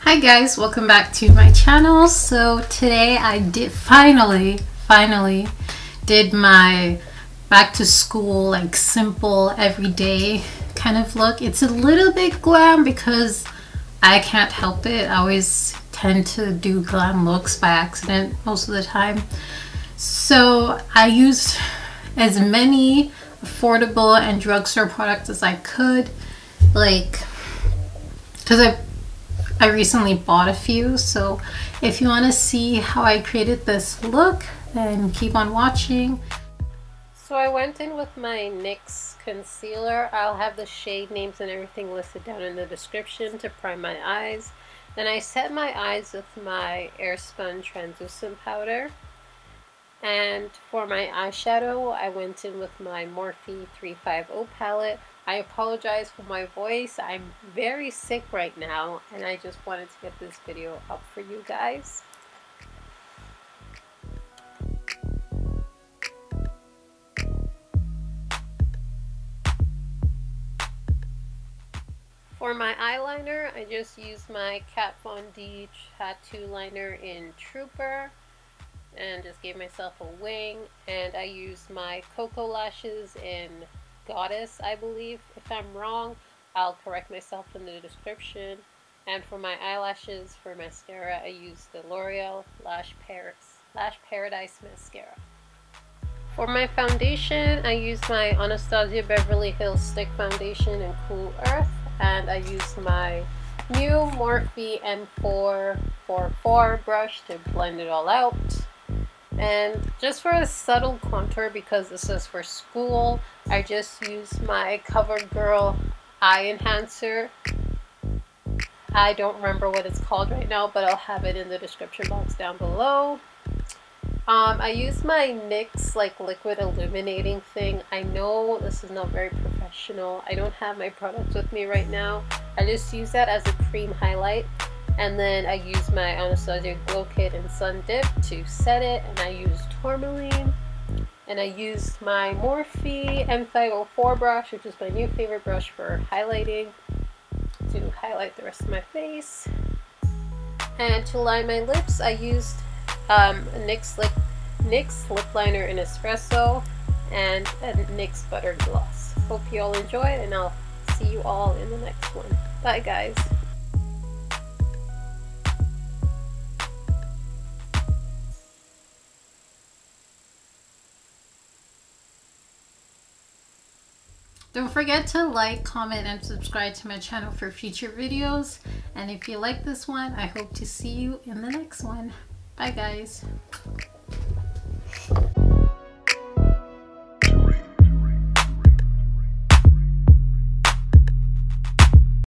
Hi guys, welcome back to my channel. So today I did finally did my back to school, like simple everyday kind of look. It's a little bit glam because I can't help it. I always tend to do glam looks by accident most of the time. So I used as many affordable and drugstore products as I could, like, because I recently bought a few. So if you want to see how I created this look, then keep on watching. So I went in with my NYX concealer. I'll have the shade names and everything listed down in the description to prime my eyes. Then I set my eyes with my Airspun translucent powder. And for my eyeshadow, I went in with my Morphe 350 palette. I apologize for my voice. I'm very sick right now, and I just wanted to get this video up for you guys. For my eyeliner, I just used my Kat Von D tattoo liner in Trooper and just gave myself a wing, and I used my KOKO lashes in Goddess, I believe. If I'm wrong, I'll correct myself in the description. And for my eyelashes, for mascara, I used the L'Oreal Lash Paradise mascara. For my foundation, I used my Anastasia Beverly Hills Stick Foundation in Cool Earth, and I used my new Morphe N444 brush to blend it all out. And just for a subtle contour, because this is for school, I just used my CoverGirl eye enhancer. I don't remember what it's called right now, but I'll have it in the description box down below. I used my NYX like liquid illuminating thing. I know this is not very professional. I don't have my products with me right now. I just use that as a cream highlight. And then I used my Anastasia Glow Kit and Sun Dip to set it, and I used Tourmaline, and I used my Morphe M504 brush, which is my new favorite brush for highlighting, to highlight the rest of my face. And to line my lips, I used a NYX lip liner in Espresso and a NYX Butter Gloss. Hope you all enjoy it, and I'll see you all in the next one. Bye guys. Don't forget to like, comment, and subscribe to my channel for future videos. And if you like this one, I hope to see you in the next one. Bye guys.